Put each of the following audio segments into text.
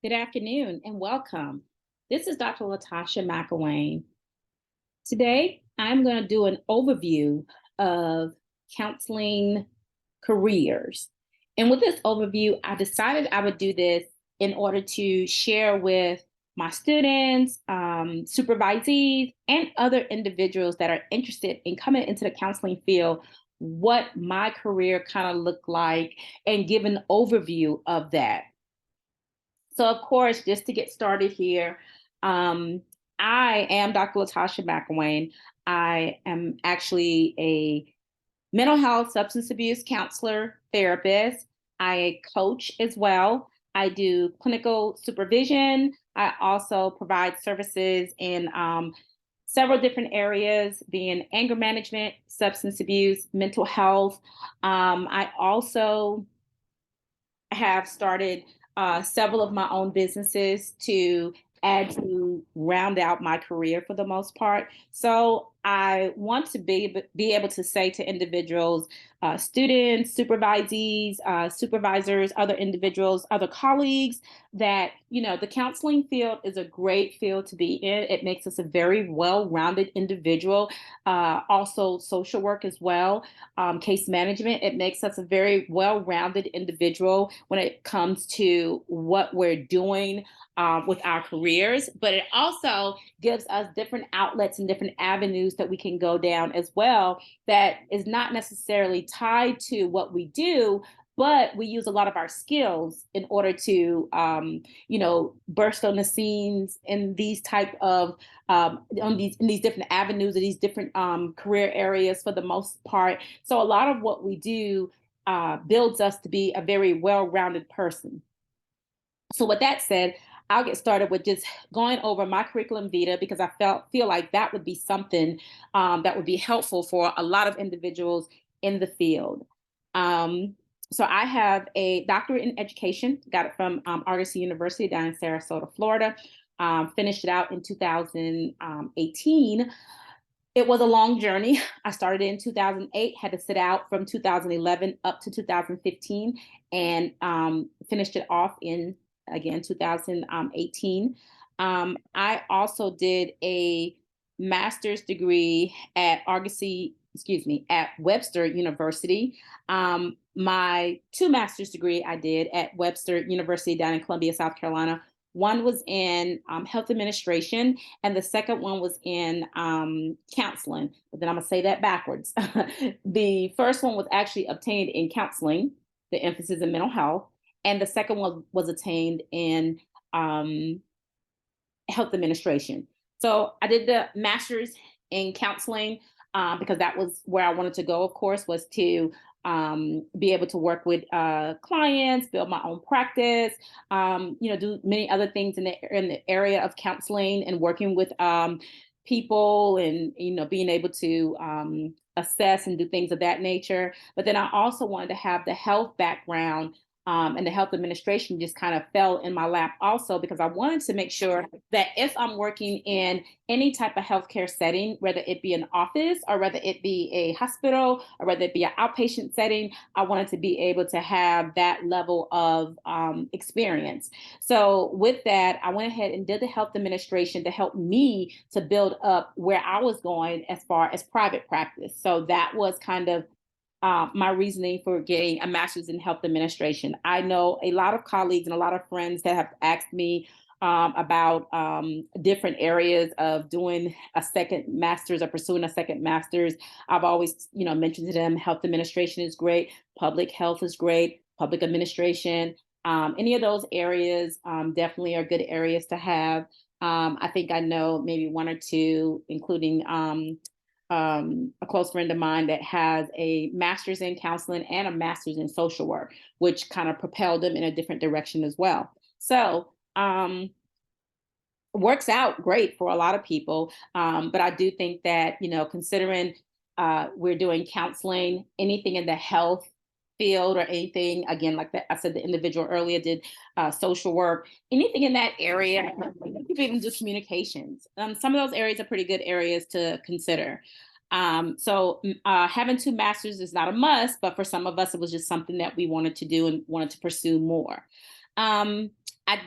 Good afternoon and welcome. This is Dr. Latasha McElwain. Today, I'm going to do an overview of counseling careers. And with this overview, I decided I would do this in order to share with my students, supervisees, and other individuals that are interested in coming into the counseling field what my career kind of looked like and give an overview of that. So, of course, just to get started here, um, I am Dr. Latasha McElwain. I am actually a mental health, substance abuse counselor, therapist. I coach as well. I do clinical supervision. I also provide services in several different areas, being anger management, substance abuse, mental health. I also have started several of my own businesses to add to round out my career for the most part. So I want to be able to say to individuals, students, supervisees, supervisors, other individuals, other colleagues, that the counseling field is a great field to be in. It makes us a very well-rounded individual. Also, social work as well, case management. It makes us a very well-rounded individual when it comes to what we're doing with our careers, but it also gives us different outlets and different avenues that we can go down as well that is not necessarily tied to what we do, but we use a lot of our skills in order to burst on the scenes in these type of on these in these different avenues or these different career areas for the most part. So a lot of what we do builds us to be a very well-rounded person. So with that said, I'll get started with just going over my curriculum vitae because I feel like that would be something that would be helpful for a lot of individuals in the field. Um, so I have a doctorate in education, got it from Argosy University down in Sarasota, Florida. Finished it out in 2018. It was a long journey. I started in 2008, had to sit out from 2011 up to 2015, and finished it off in, again, 2018. I also did a master's degree at at Webster University. My two master's degree I did at Webster University down in Columbia, South Carolina. One was in health administration, and the second one was in counseling. But then I'm going to say that backwards. The first one was actually obtained in counseling, the emphasis in mental health, and the second one was attained in um, health administration. So I did the master's in counseling because that was where I wanted to go, of course, was to be able to work with clients, build my own practice, do many other things in the area of counseling and working with people and, being able to assess and do things of that nature. But then I also wanted to have the health background, and the health administration just kind of fell in my lap also because I wanted to make sure that if I'm working in any type of healthcare setting, whether it be an office or whether it be a hospital or whether it be an outpatient setting, I wanted to be able to have that level of experience. So with that, I went ahead and did the health administration to help me to build up where I was going as far as private practice. So that was kind of my reasoning for getting a master's in health administration. I know a lot of colleagues and a lot of friends that have asked me about different areas of doing a second master's or pursuing a second master's. I've always, mentioned to them health administration is great, public health is great, public administration. Any of those areas definitely are good areas to have. I think I know maybe one or two, including a close friend of mine that has a master's in counseling and a master's in social work, which kind of propelled them in a different direction as well. So, works out great for a lot of people. But I do think that, considering we're doing counseling, anything in the health field or anything, again, like that, I said, the individual earlier did social work, anything in that area, even just communications. Some of those areas are pretty good areas to consider. Having two masters is not a must, but for some of us, it was just something that we wanted to do and wanted to pursue more. Um, I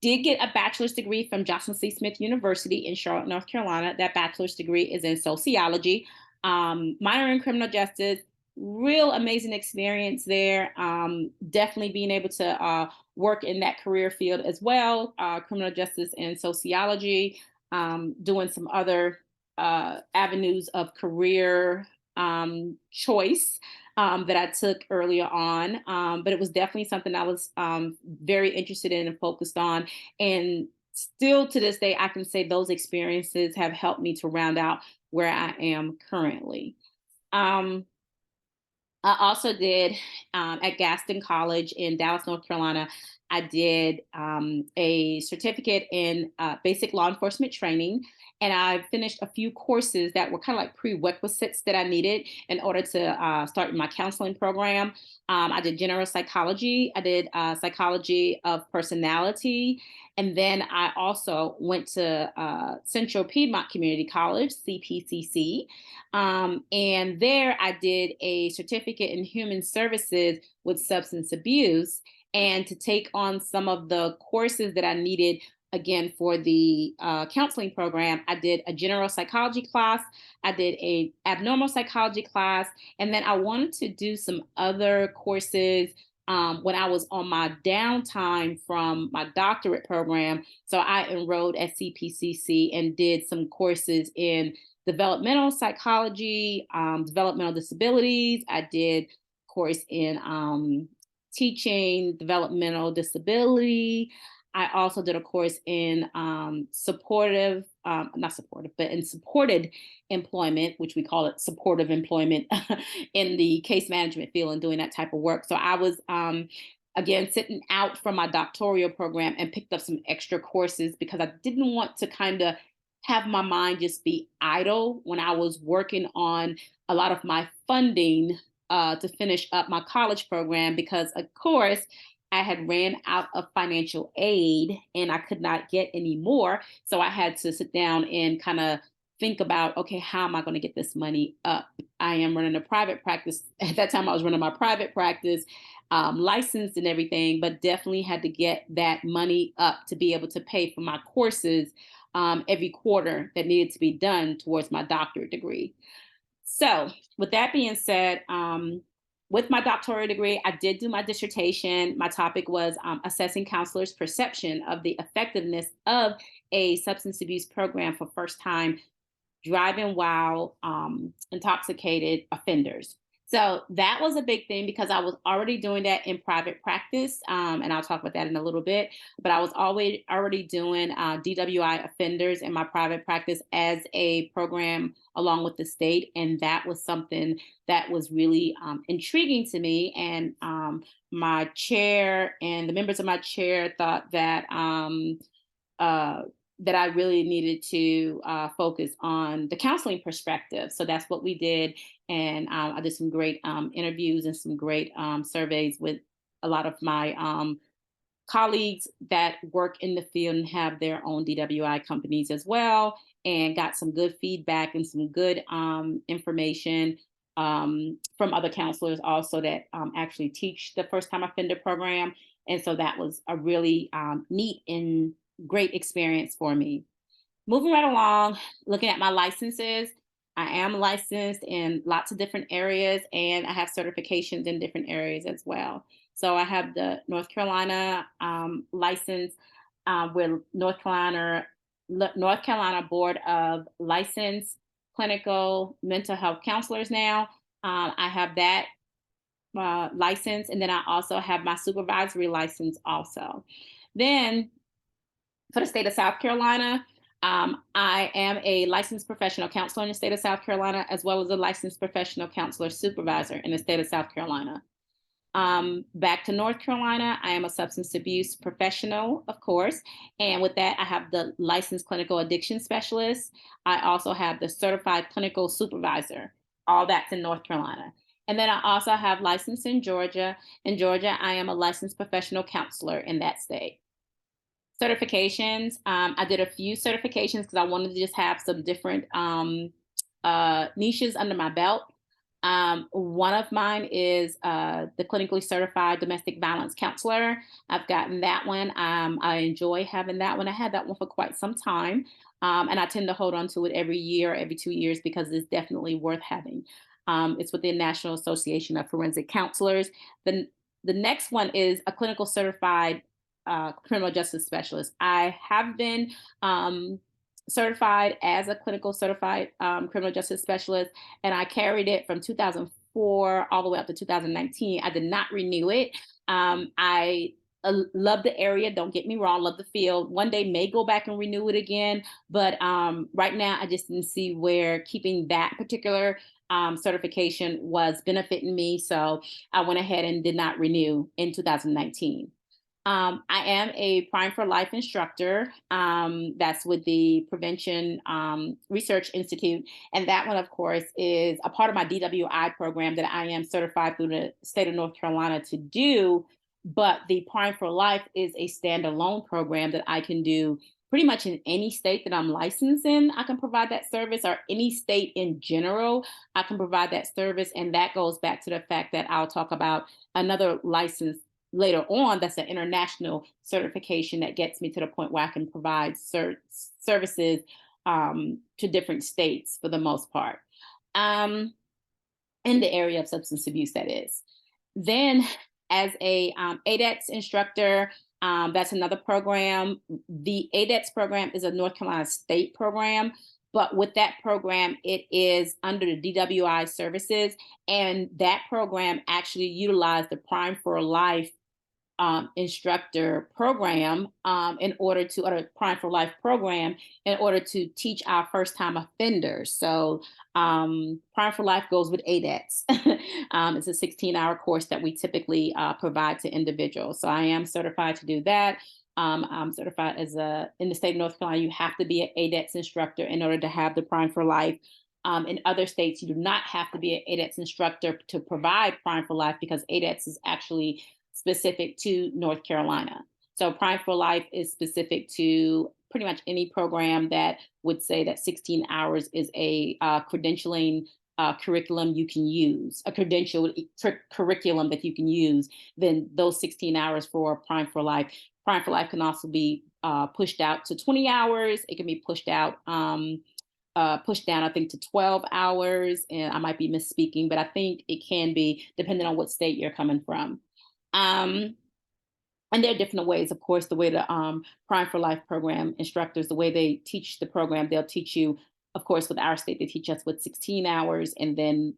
did get a bachelor's degree from Johnson C. Smith University in Charlotte, North Carolina. That bachelor's degree is in sociology, minor in criminal justice. Real amazing experience there. Definitely being able to work in that career field as well, criminal justice and sociology, doing some other avenues of career choice that I took earlier on. But it was definitely something I was very interested in and focused on. And still to this day, I can say those experiences have helped me to round out where I am currently. Um, I also did at Gaston College in Dallas, North Carolina. I did a certificate in basic law enforcement training, and I finished a few courses that were kind of like prerequisites that I needed in order to start my counseling program. I did general psychology, I did psychology of personality, and then I also went to Central Piedmont Community College, CPCC. And there I did a certificate in human services with substance abuse. And to take on some of the courses that I needed again for the counseling program, I did a general psychology class, I did a abnormal psychology class, and then I wanted to do some other courses when I was on my downtime from my doctorate program. So I enrolled at CPCC and did some courses in developmental psychology, developmental disabilities. I did course in teaching developmental disability. I also did a course in supportive, not supportive, but in supported employment, which we call it supportive employment in the case management field and doing that type of work. So I was, again, sitting out from my doctoral program and picked up some extra courses because I didn't want to kind of have my mind just be idle when I was working on a lot of my funding to finish up my college program because, of course, I had ran out of financial aid and I could not get any more. So I had to sit down and kind of think about, okay, how am I going to get this money up? I am running a private practice. At that time, I was running my private practice, licensed and everything, but definitely had to get that money up to be able to pay for my courses every quarter that needed to be done towards my doctorate degree. So, with that being said, with my doctoral degree, I did do my dissertation. My topic was assessing counselors' perception of the effectiveness of a substance abuse program for first time driving while intoxicated offenders. So that was a big thing because I was already doing that in private practice, and I'll talk about that in a little bit. But I was always already doing DWI offenders in my private practice as a program along with the state, and that was something that was really intriguing to me. And my chair and the members of my chair thought that. Uh, that I really needed to focus on the counseling perspective. So that's what we did. And I did some great interviews and some great surveys with a lot of my colleagues that work in the field and have their own DWI companies as well, and got some good feedback and some good information from other counselors also that actually teach the first time offender program. And so that was a really neat and great experience for me. Moving right along, looking at my licenses, I am licensed in lots of different areas and I have certifications in different areas as well. So I have the North Carolina license with North Carolina Board of Licensed Clinical Mental Health Counselors now. I have that license, and then I also have my supervisory license also. Then for the state of South Carolina, I am a licensed professional counselor in the state of South Carolina, as well as a licensed professional counselor supervisor in the state of South Carolina. Back to North Carolina, I am a substance abuse professional, of course. And with that, I have the licensed clinical addiction specialist. I also have the certified clinical supervisor. All that's in North Carolina. And then I also have license in Georgia. In Georgia, I am a licensed professional counselor in that state. Certifications. I did a few certifications because I wanted to just have some different niches under my belt. One of mine is the clinically certified domestic violence counselor. I've gotten that one. I enjoy having that one. I had that one for quite some time. And I tend to hold on to it every year, every 2 years, because it's definitely worth having. It's with the National Association of Forensic Counselors. The next one is a clinical certified criminal justice specialist. I have been certified as a clinical certified criminal justice specialist, and I carried it from 2004 all the way up to 2019. I did not renew it. I love the area. Don't get me wrong. Love the field. One day may go back and renew it again, but right now I just didn't see where keeping that particular certification was benefiting me. So I went ahead and did not renew in 2019. I am a Prime for Life instructor. That's with the Prevention Research Institute. And that one, of course, is a part of my DWI program that I am certified through the state of North Carolina to do. But the Prime for Life is a standalone program that I can do pretty much in any state that I'm licensed in. I can provide that service, or any state in general, I can provide that service. And that goes back to the fact that I'll talk about another license later on. That's an international certification that gets me to the point where I can provide services to different states for the most part, in the area of substance abuse, that is. Then as a ADEX instructor, that's another program. The ADEX program is a North Carolina state program, but with that program, it is under the DWI services. And that program actually utilized the Prime for Life instructor program in order to, or the Prime for Life program, in order to teach our first time offenders. So Prime for Life goes with ADEX. It's a 16-hour course that we typically provide to individuals. So I am certified to do that. I'm certified as in the state of North Carolina, you have to be an ADEX instructor in order to have the Prime for Life. In other states, you do not have to be an ADEX instructor to provide Prime for Life, because ADEX is actually specific to North Carolina. So Prime for Life is specific to pretty much any program that would say that 16 hours is a credentialing curriculum you can use, a credentialed curriculum that you can use. Then those 16 hours for Prime for Life. Prime for Life can also be pushed out to 20 hours. It can be pushed out, pushed down, I think, to 12 hours. And I might be misspeaking, but I think it can be, depending on what state you're coming from. And there are different ways, of course, the way the Prime for Life program instructors, the way they teach the program, they'll teach you, of course, with our state, they teach us with 16 hours. And then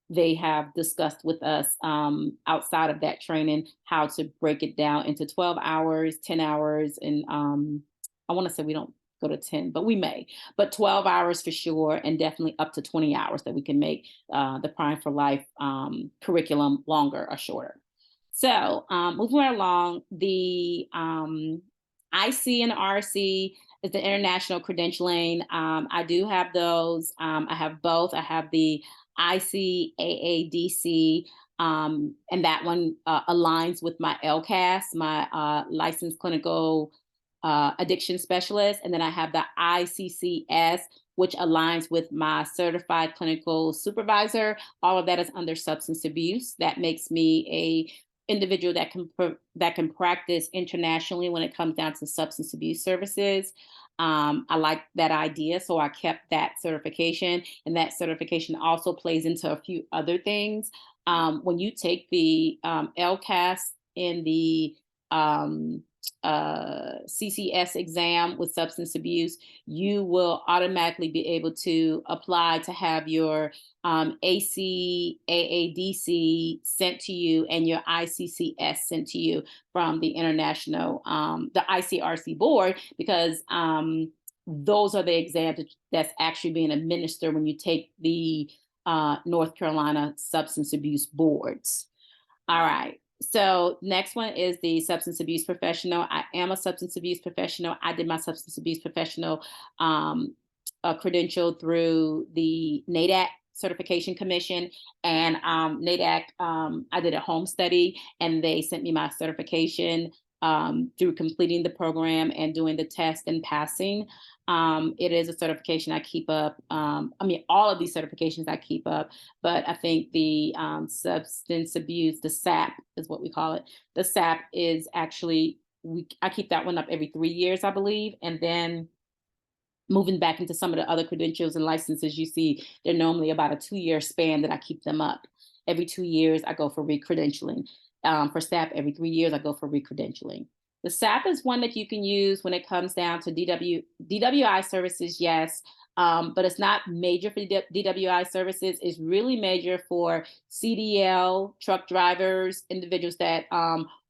they have discussed with us outside of that training how to break it down into 12 hours, 10 hours. And I want to say we don't go to 10, but we may, but 12 hours for sure. And definitely up to 20 hours that we can make the Prime for Life curriculum longer or shorter. So moving right along, the IC and RC is the international credentialing. I do have those. I have both. I have the ICAADC, and that one aligns with my LCAS, my licensed clinical addiction specialist. And then I have the ICCS, which aligns with my certified clinical supervisor. All of that is under substance abuse. That makes me a individual that can practice internationally when it comes down to substance abuse services. I like that idea, so I kept that certification, and that certification also plays into a few other things. When you take the LCAS in the CCS exam with substance abuse, you will automatically be able to apply to have your ACAADC sent to you and your ICCS sent to you from the international, the ICRC board, because those are the exams that's actually being administered when you take the North Carolina substance abuse boards. All right. So next one is the substance abuse professional. I am a substance abuse professional. I did my substance abuse professional credential through the NADAC Certification Commission, and NADAC, I did a home study and they sent me my certification through completing the program and doing the test and passing. It is a certification I keep up. I mean, all of these certifications I keep up, but I think the substance abuse, the SAP is what we call it. The SAP is actually, I keep that one up every 3 years, I believe. And then moving back into some of the other credentials and licenses you see, they're normally about a 2 year span that I keep them up. Every 2 years, I go for recredentialing. For SAP, every 3 years, I go for recredentialing. The SAP is one that you can use when it comes down to DWI services, yes, but it's not major for DWI services. It's really major for CDL, truck drivers, individuals that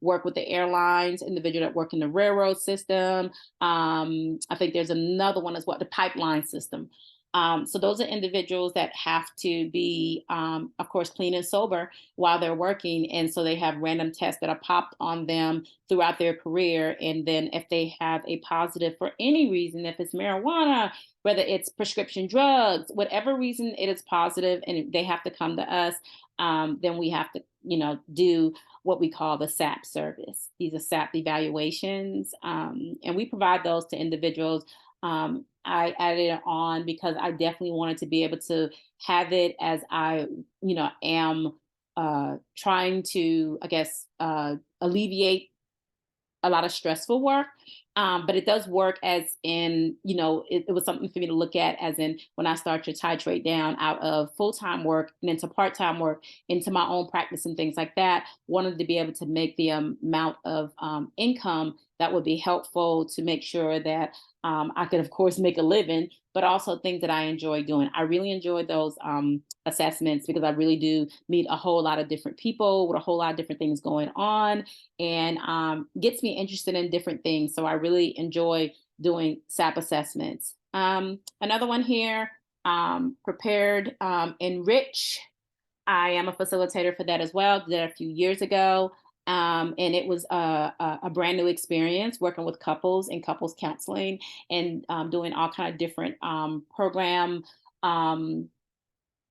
work with the airlines, individuals that work in the railroad system. I think there's another one as well, the pipeline system. So those are individuals that have to be, of course, clean and sober while they're working. And so they have random tests that are popped on them throughout their career. And then if they have a positive for any reason, if it's marijuana, whether it's prescription drugs, whatever reason it is positive and they have to come to us, then we have to, do what we call the SAP service. These are SAP evaluations. And we provide those to individuals. I added it on because I definitely wanted to be able to have it as I, am trying to, I guess, alleviate a lot of stressful work. But it does work as in, it was something for me to look at as in when I start to titrate down out of full-time work and into part-time work, into my own practice and things like that, wanted to be able to make the amount of income that would be helpful to make sure that I could, of course, make a living, but also things that I enjoy doing. I really enjoy those assessments because I really do meet a whole lot of different people with a whole lot of different things going on, and gets me interested in different things. So I really enjoy doing SAP assessments. Another one here, Prepared Enrich. I am a facilitator for that as well. Did that a few years ago. And it was a brand new experience working with couples and couples counseling and doing all kind of different programs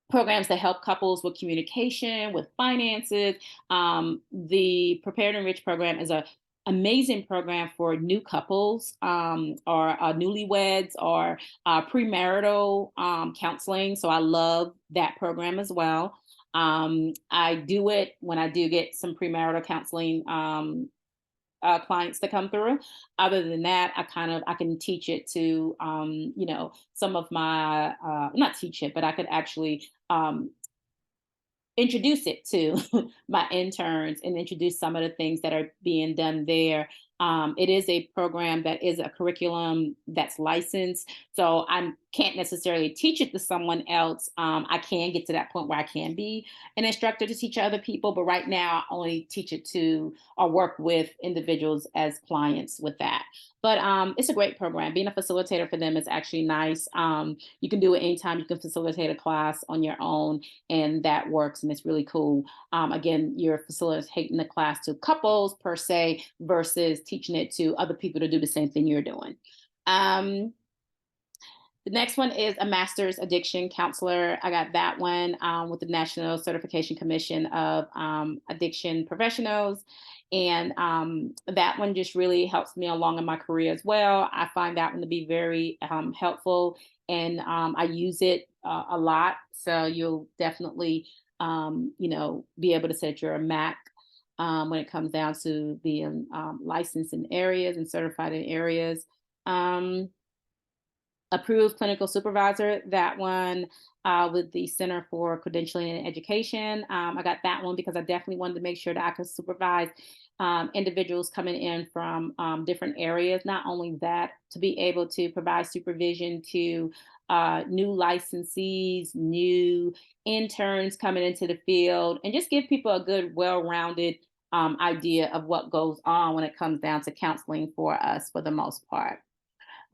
that help couples with communication, with finances. The Prepared and Rich program is a amazing program for new couples or newlyweds or premarital counseling. So I love that program as well. I do it when I do get some premarital counseling clients to come through. Other than that, I can teach it to some of my not teach it, but I could actually introduce it to my interns and introduce some of the things that are being done there. It is a program that is a curriculum that's licensed, so I can't necessarily teach it to someone else. I can get to that point where I can be an instructor to teach other people, but right now I only teach it to or work with individuals as clients with that. But it's a great program. Being a facilitator for them is actually nice. You can do it anytime. You can facilitate a class on your own, and that works, and it's really cool. Again, you're facilitating the class to couples per se versus teaching it to other people to do the same thing you're doing. The next one is a master's addiction counselor. I got that one with the National Certification Commission of Addiction Professionals. And that one just really helps me along in my career as well. I find that one to be very helpful, and I use it a lot. So you'll definitely, be able to say that you're a MAC when it comes down to being licensed in areas and certified in areas. Approved clinical supervisor, that one with the Center for Credentialing and Education. I got that one because I definitely wanted to make sure that I could supervise individuals coming in from different areas. Not only that, to be able to provide supervision to new licensees, new interns coming into the field, and just give people a good, well-rounded idea of what goes on when it comes down to counseling for us for the most part.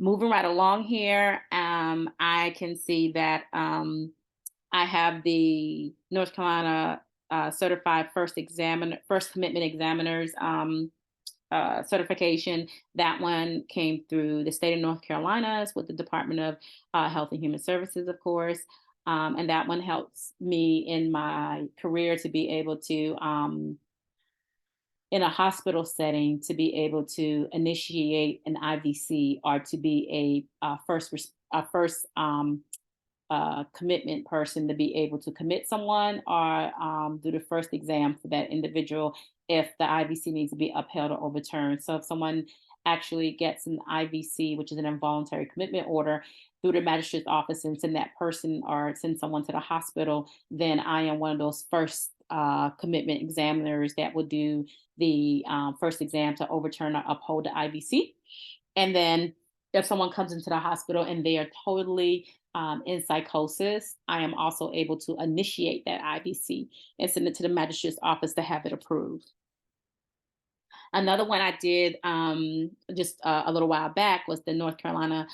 Moving right along here, I can see that I have the North Carolina Certified First Commitment Examiners certification. That one came through the state of North Carolina with the Department of Health and Human Services, of course. And that one helps me in my career to be able to in a hospital setting to be able to initiate an IVC or to be a first commitment person to be able to commit someone or do the first exam for that individual if the IVC needs to be upheld or overturned. So if someone actually gets an IVC, which is an involuntary commitment order, through the magistrate's office and send that person or send someone to the hospital, then I am one of those first commitment examiners that would do the first exam to overturn or uphold the IVC. And then if someone comes into the hospital and they are totally in psychosis, I am also able to initiate that IVC and send it to the magistrate's office to have it approved. Another one I did just a little while back was the North Carolina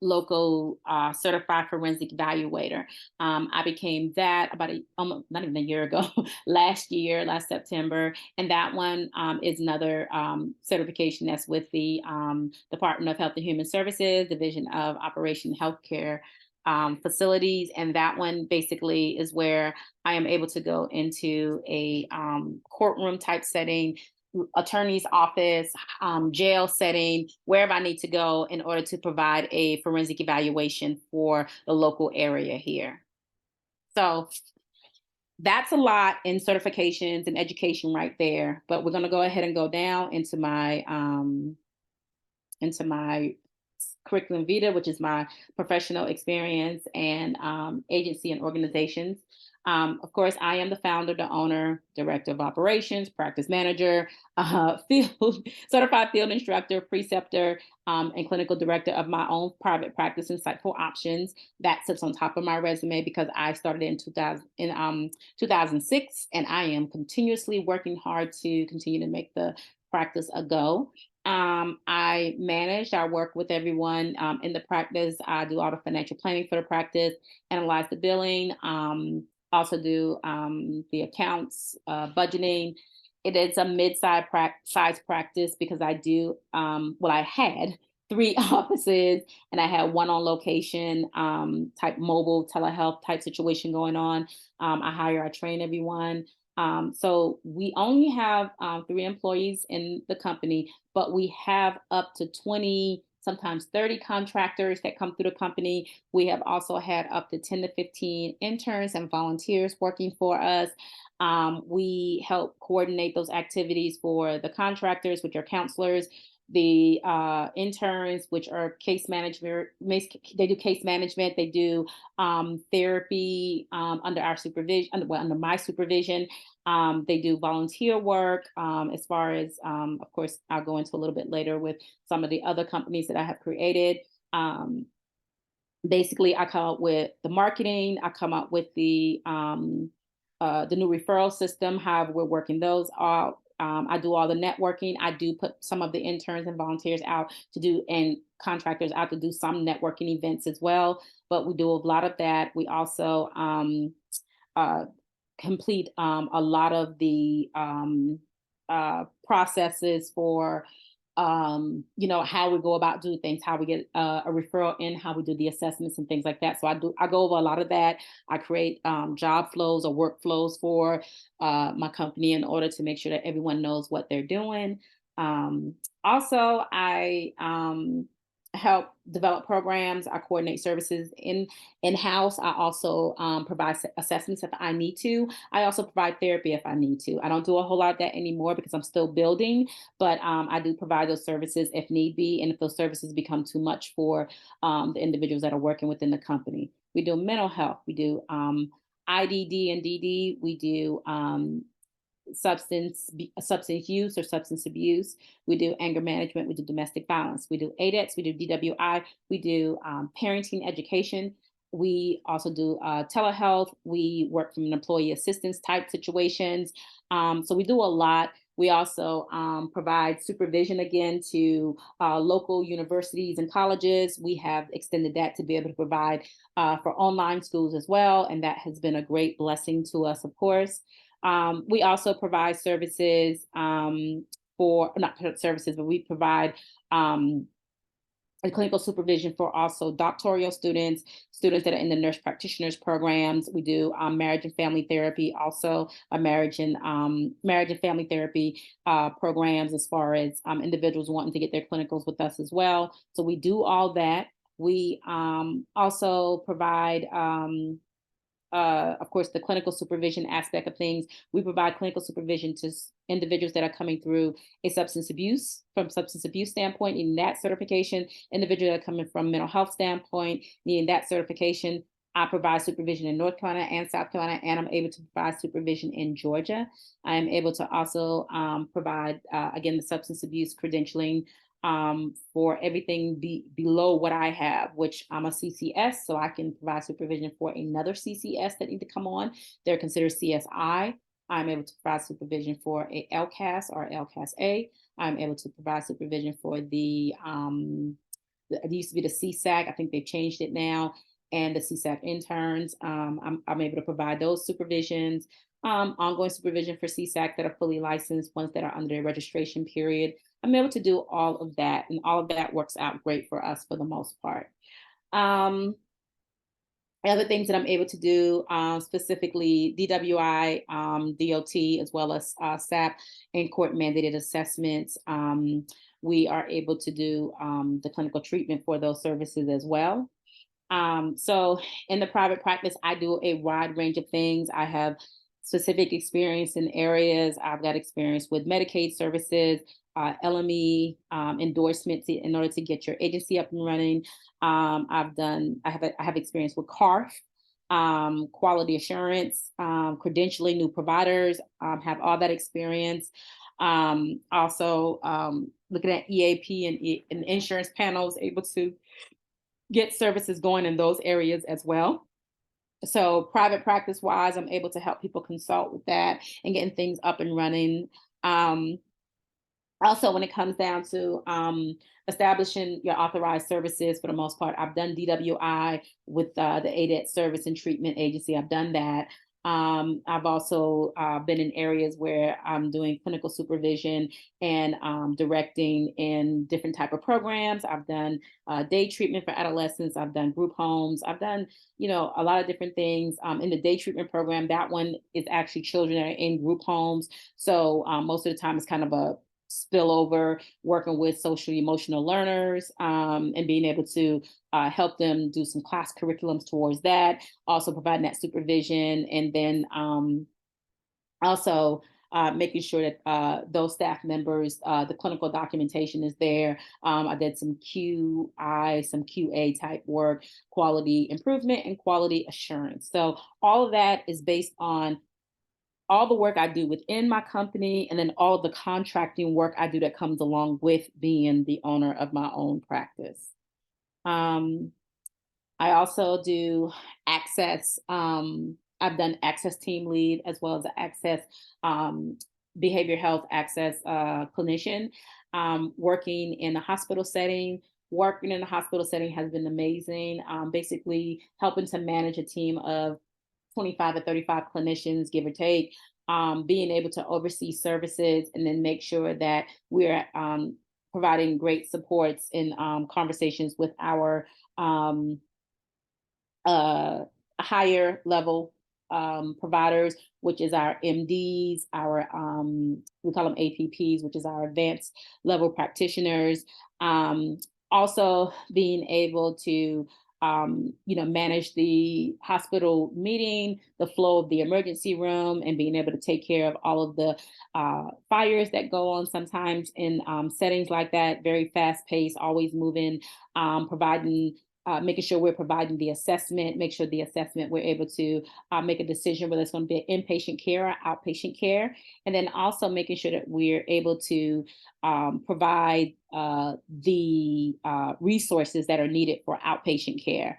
local certified forensic evaluator. I became that about almost not even a year ago, last September, and that one is another certification that's with the Department of Health and Human Services, Division of Operation Healthcare facilities, and that one basically is where I am able to go into a courtroom type setting, attorney's office, jail setting, wherever I need to go in order to provide a forensic evaluation for the local area here. So that's a lot in certifications and education right there. But we're going to go ahead and go down into my curriculum vitae, which is my professional experience and agency and organizations. Of course, I am the founder, the owner, director of operations, practice manager, certified field instructor, preceptor, and clinical director of my own private practice, Insightful Options. That sits on top of my resume because I started in 2006, and I am continuously working hard to continue to make the practice a go. I work with everyone in the practice. I do all the financial planning for the practice, analyze the billing, also do the accounts, budgeting. It is a mid-size size practice because I do, I had 3 offices and I had one on location type mobile telehealth type situation going on. I train everyone. So we only have 3 employees in the company, but we have up to 20, sometimes 30 contractors that come through the company. We have also had up to 10 to 15 interns and volunteers working for us. We help coordinate those activities for the contractors, which are counselors, the interns, which are case management. They do case management. They do therapy under our supervision, under my supervision. They do volunteer work as far as, of course, I'll go into a little bit later with some of the other companies that I have created. Basically, I come up with the marketing. I come up with the new referral system, how we're working those out. I do all the networking. I do put some of the interns and volunteers out to do, and contractors out to do some networking events as well. But we do a lot of that. We also complete a lot of the processes for how we go about doing things, how we get a referral in, how we do the assessments and things like that. So I go over a lot of that. I create job flows or workflows for my company in order to make sure that everyone knows what they're doing. Also, I help develop programs. I coordinate services in-house. I also provide assessments if I need to. I also provide therapy if I need to. I don't do a whole lot of that anymore because I'm still building, but I do provide those services if need be, and if those services become too much for the individuals that are working within the company. We do mental health. We do IDD and DD. We do substance use or substance abuse. We do anger management. We do domestic violence. We do ADEX. We do DWI. We do parenting education. We also do telehealth. We work from an employee assistance type situations. So we do a lot. We also provide supervision again to local universities and colleges. We have extended that to be able to provide for online schools as well. And that has been a great blessing to us, of course. We also provide services not services, but we provide and clinical supervision for also doctoral students, students that are in the nurse practitioners programs. We do marriage and family therapy, also a marriage and family therapy programs as far as individuals wanting to get their clinicals with us as well. So we do all that. We also provide of course, the clinical supervision aspect of things. We provide clinical supervision to individuals that are coming through a substance abuse, from substance abuse standpoint, needing that certification. Individuals that are coming from mental health standpoint, needing that certification. I provide supervision in North Carolina and South Carolina, and I'm able to provide supervision in Georgia. I am able to also provide, again, the substance abuse credentialing for everything below what I have, which I'm a CCS, so I can provide supervision for another CCS that need to come on. They're considered CSI. I'm able to provide supervision for a LCAS or LCAS A. I'm able to provide supervision for it used to be the CSAC. I think they've changed it now, and the CSAC interns. I'm able to provide those supervisions, ongoing supervision for CSAC that are fully licensed, ones that are under their registration period. I'm able to do all of that, and all of that works out great for us for the most part. Other things that I'm able to do, specifically DWI, DOT, as well as SAP and court mandated assessments. We are able to do the clinical treatment for those services as well. So in the private practice, I do a wide range of things. I have specific experience in areas. I've got experience with Medicaid services, LME endorsements in order to get your agency up and running. I have experience with CARF, quality assurance, credentialing new providers, have all that experience. Also looking at EAP and insurance panels, able to get services going in those areas as well. So private practice wise, I'm able to help people consult with that and getting things up and running. Also, when it comes down to establishing your authorized services, for the most part, I've done DWI with the ADET Service and Treatment Agency. I've done that. I've also been in areas where I'm doing clinical supervision and directing in different type of programs. I've done day treatment for adolescents. I've done group homes. I've done, a lot of different things. In the day treatment program, that one is actually children that are in group homes. So most of the time it's kind of a spillover, working with social emotional learners and being able to help them do some class curriculums towards that, also providing that supervision, and then also making sure that those staff members, the clinical documentation is there. I did some QI, some QA type work, quality improvement and quality assurance. So all of that is based on all the work I do within my company, and then all the contracting work I do that comes along with being the owner of my own practice. I also do access. I've done access team lead as well as access behavioral health access clinician. Working in a hospital setting. Working in a hospital setting has been amazing. Basically helping to manage a team of 25 to 35 clinicians, give or take, being able to oversee services and then make sure that we're providing great supports in conversations with our higher level providers, which is our MDs, our we call them APPs, which is our advanced level practitioners. Also being able to manage the hospital meeting, the flow of the emergency room, and being able to take care of all of the fires that go on sometimes in settings like that, very fast paced, always moving, providing making sure we're providing the assessment, make sure the assessment, we're able to make a decision whether it's going to be inpatient care or outpatient care. And then also making sure that we're able to provide the resources that are needed for outpatient care.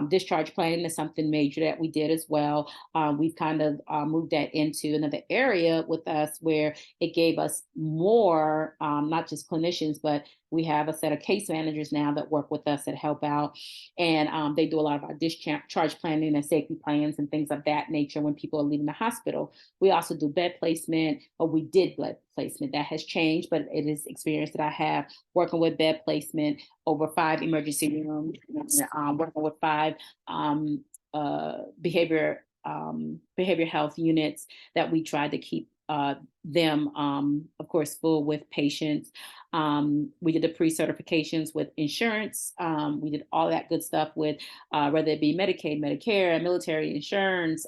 Discharge planning is something major that we did as well. We've kind of moved that into another area with us where it gave us more, not just clinicians, but we have a set of case managers now that work with us that help out. And they do a lot of our discharge planning and safety plans and things of that nature when people are leaving the hospital. We also do bed placement, or we did placement. That has changed, but it is experience that I have working with bed placement over 5 emergency rooms, working with 5 behavior health units that we try to keep them, of course, full with patients. We did the pre-certifications with insurance. We did all that good stuff with whether it be Medicaid, Medicare, military insurance,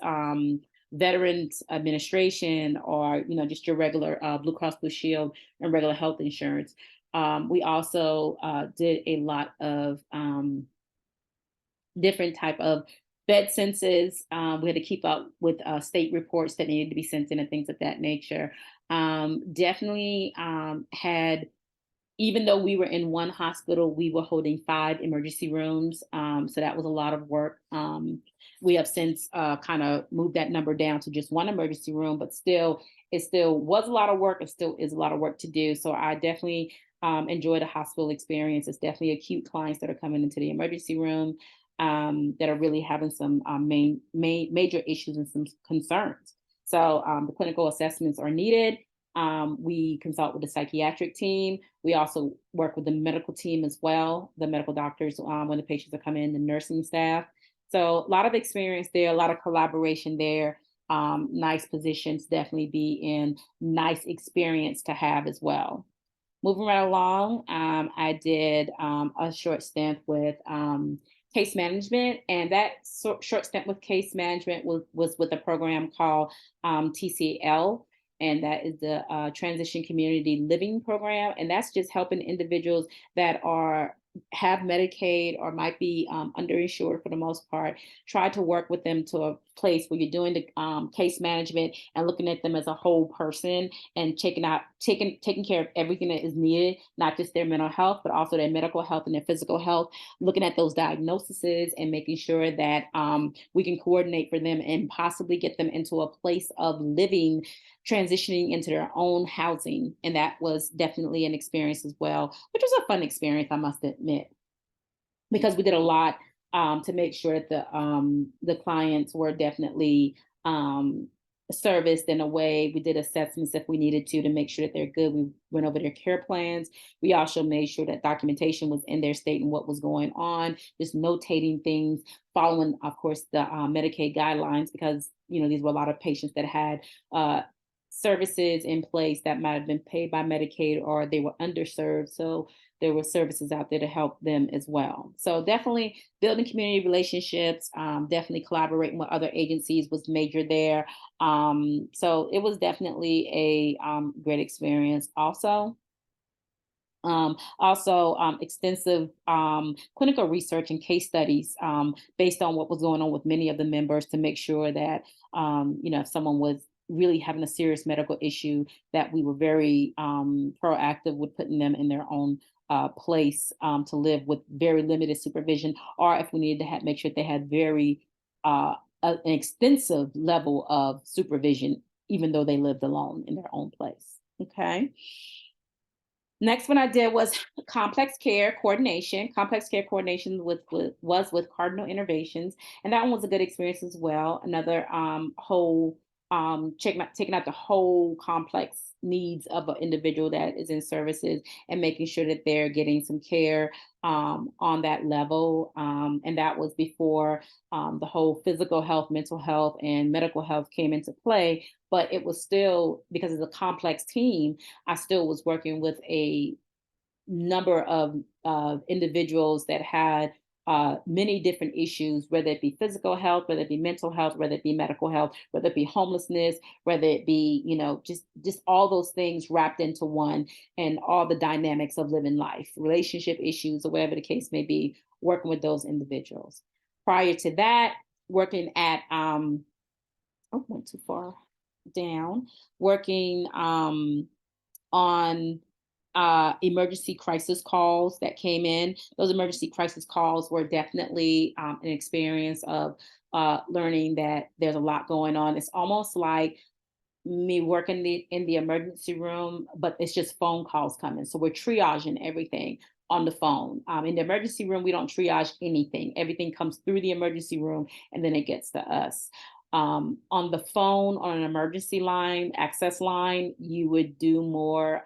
Veterans Administration, or just your regular Blue Cross Blue Shield and regular health insurance. We also did a lot of different type of bed census. We had to keep up with state reports that needed to be sent in and things of that nature. Definitely had, even though we were in one hospital, we were holding 5 emergency rooms. So that was a lot of work. We have since kind of moved that number down to just 1 emergency room, but still, it still was a lot of work. It still is a lot of work to do. So I definitely enjoy the hospital experience. It's definitely acute clients that are coming into the emergency room that are really having some major issues and some concerns. So the clinical assessments are needed. We consult with the psychiatric team. We also work with the medical team as well, the medical doctors when the patients are coming in, the nursing staff. So a lot of experience there, a lot of collaboration there. Nice positions, definitely be in, nice experience to have as well. Moving right along, I did a short stint with case management, and that short stint with case management was with a program called TCL, and that is the Transition Community Living Program, and that's just helping individuals that have Medicaid or might be underinsured for the most part. Try to work with them to a place where you're doing the case management and looking at them as a whole person and taking care of everything that is needed, not just their mental health, but also their medical health and their physical health, looking at those diagnoses and making sure that we can coordinate for them and possibly get them into a place of living, transitioning into their own housing. And that was definitely an experience as well, which was a fun experience, I must admit, because we did a lot to make sure that the clients were definitely serviced in a way. We did assessments if we needed to make sure that they're good. We went over their care plans. We also made sure that documentation was in their state and what was going on, just notating things, following, of course, the Medicaid guidelines, because these were a lot of patients that had services in place that might have been paid by Medicaid or they were underserved. So there were services out there to help them as well. So definitely building community relationships, definitely collaborating with other agencies was major there. So it was definitely a great experience also. Extensive clinical research and case studies based on what was going on with many of the members to make sure that, if someone was really having a serious medical issue, that we were very proactive with putting them in their own place to live with very limited supervision, or if we needed to make sure they had very an extensive level of supervision, even though they lived alone in their own place. Okay. Next one I did was complex care coordination. Complex care coordination was with Cardinal Innovations, and that one was a good experience as well. Another whole taking out the whole complex needs of an individual that is in services and making sure that they're getting some care on that level. And that was before the whole physical health, mental health, and medical health came into play. But it was still, because it's a complex team, I still was working with a number of individuals that had many different issues, whether it be physical health, whether it be mental health, whether it be medical health, whether it be homelessness, whether it be, just all those things wrapped into one, and all the dynamics of living life, relationship issues, or whatever the case may be, working with those individuals. Prior to that, working at, went too far down, working on emergency crisis calls that came in. Those emergency crisis calls were definitely an experience of learning that there's a lot going on. It's almost like me working in the emergency room, but it's just phone calls coming. So we're triaging everything on the phone. In the emergency room, we don't triage anything. Everything comes through the emergency room and then it gets to us. On the phone, on an emergency line, access line, you would do more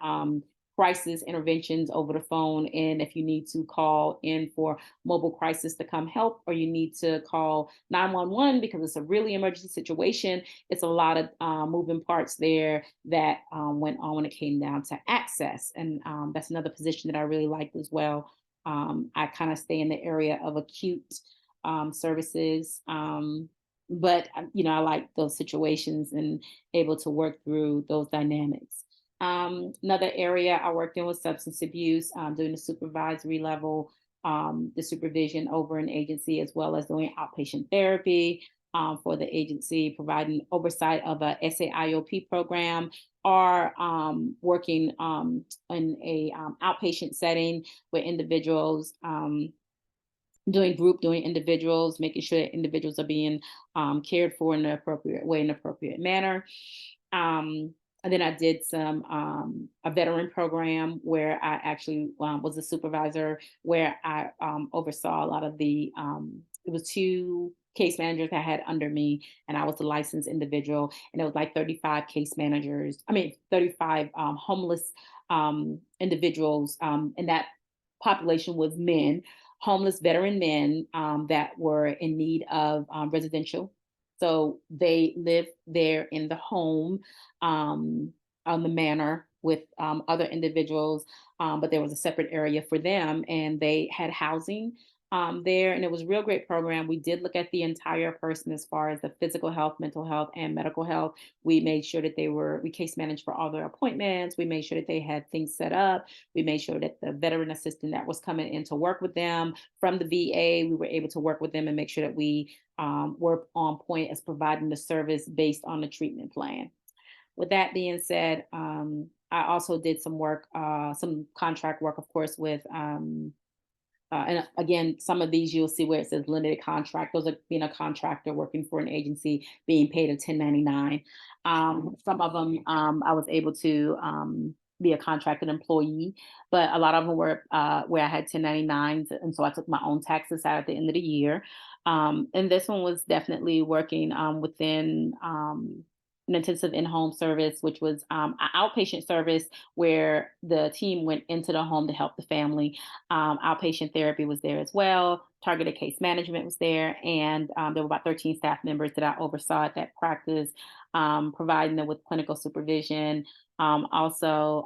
crisis interventions over the phone. And if you need to call in for mobile crisis to come help, or you need to call 911 because it's a really emergency situation, it's a lot of moving parts there that went on when it came down to access. And that's another position that I really liked as well. I kind of stay in the area of acute services. But I like those situations and able to work through those dynamics. Another area I worked in was substance abuse, doing the supervisory level, the supervision over an agency, as well as doing outpatient therapy for the agency, providing oversight of a SAIOP program, or working in a outpatient setting with individuals. Doing individuals, making sure that individuals are being cared for in an appropriate way, in an appropriate manner. And then I did some a veteran program where I actually was a supervisor, where I oversaw a lot of the. It was two case managers I had under me, and I was the licensed individual, and it was like 35 case managers. I mean, 35 homeless individuals, and that population was men, homeless veteran men that were in need of residential. So they lived there in the home, on the manor with other individuals, but there was a separate area for them, and they had housing there. And it was a real great program. We did look at the entire person as far as the physical health, mental health, and medical health. We made sure that we case managed for all their appointments. We made sure that they had things set up. We made sure that the veteran assistant that was coming in to work with them from the VA, we were able to work with them and make sure that we were on point as providing the service based on the treatment plan. With that being said, I also did some work, some contract work, of course, with and again, some of these you'll see where it says limited contract. Those are being a contractor working for an agency, being paid a 1099. Some of them I was able to be a contracted employee, but a lot of them were where I had 1099s. And so I took my own taxes out at the end of the year. And this one was definitely working within an intensive in-home service, which was an outpatient service where the team went into the home to help the family. Outpatient therapy was there as well. Targeted case management was there, and there were about 13 staff members that I oversaw at that practice, providing them with clinical supervision. Also,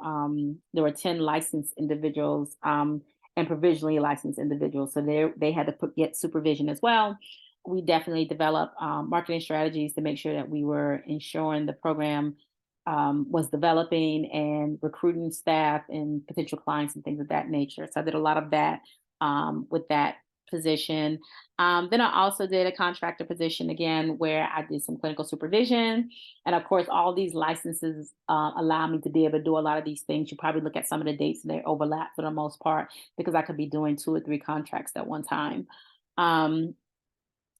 there were 10 licensed individuals and provisionally licensed individuals, so they had to get supervision as well. We definitely developed marketing strategies to make sure that we were ensuring the program was developing and recruiting staff and potential clients and things of that nature. So I did a lot of that with that position. Then I also did a contractor position again, where I did some clinical supervision. And of course, all these licenses allow me to be able to do a lot of these things. You probably look at some of the dates and they overlap for the most part, because I could be doing 2 or 3 contracts at one time.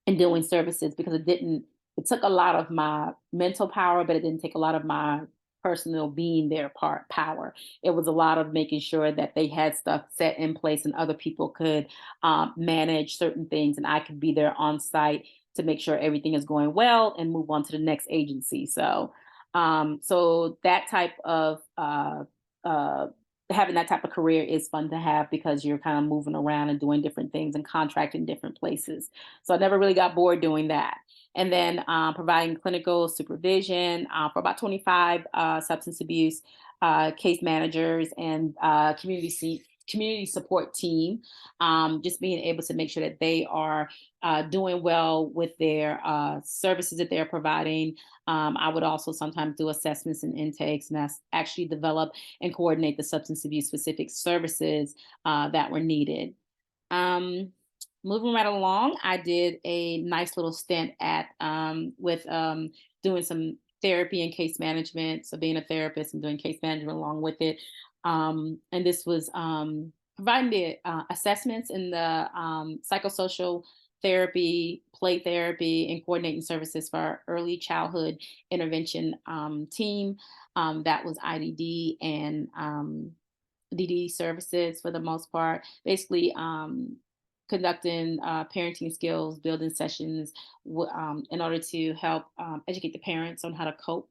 And doing services, because it took a lot of my mental power, but it didn't take a lot of my personal being there power. It was a lot of making sure that they had stuff set in place and other people could manage certain things, and I could be there on site to make sure everything is going well and move on to the next agency. So that type of uh, having that type of career is fun to have, because you're kind of moving around and doing different things and contracting different places. So I never really got bored doing that. And then providing clinical supervision for about 25 substance abuse case managers and community support team, just being able to make sure that they are doing well with their services that they're providing. I would also sometimes do assessments and intakes, and that's actually develop and coordinate the substance abuse specific services that were needed. Moving right along, I did a nice little stint at with doing some therapy and case management. So being a therapist and doing case management along with it. And this was providing the assessments in the psychosocial therapy, play therapy, and coordinating services for our early childhood intervention team. That was IDD and DD services for the most part. Basically, conducting parenting skills, building sessions in order to help educate the parents on how to cope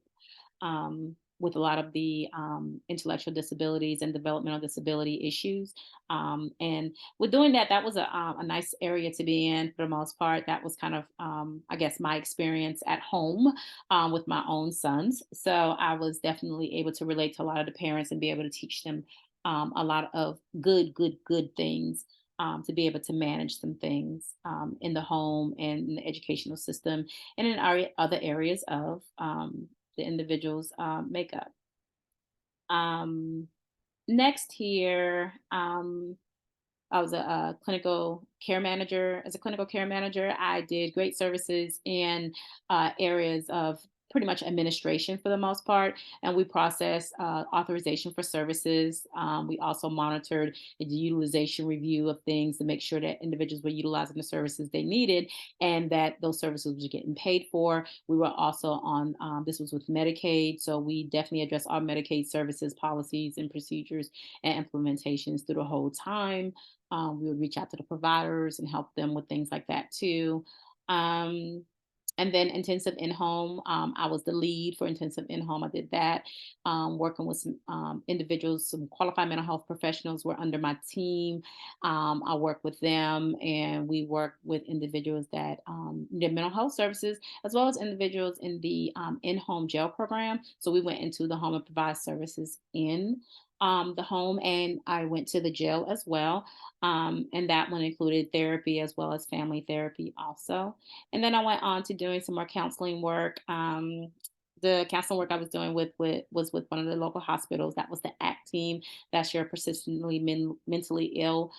with a lot of the intellectual disabilities and developmental disability issues. And with doing that, that was a nice area to be in for the most part. That was kind of, I guess, my experience at home with my own sons. So I was definitely able to relate to a lot of the parents and be able to teach them a lot of good things. To be able to manage some things in the home and in the educational system and in other areas of the individual's makeup. Um, Next here, I was a clinical care manager. As a clinical care manager, I did great services in areas of pretty much administration for the most part, and we processed authorization for services. We also monitored the utilization review of things to make sure that individuals were utilizing the services they needed and that those services were getting paid for. We were also on, this was with Medicaid, so we definitely addressed our Medicaid services, policies, and procedures and implementations through the whole time. We would reach out to the providers and help them with things like that too. Um, and then intensive in-home, I was the lead for intensive in-home. I did that, working with some individuals, some qualified mental health professionals were under my team. I worked with them and we worked with individuals that did mental health services, as well as individuals in the in-home jail program. So we went into the home and provide services in the home, and I went to the jail as well. And that one included therapy as well as family therapy also. And then I went on to doing some more counseling work. The counseling work I was doing was with one of the local hospitals. That was the ACT team. That's your persistently mentally ill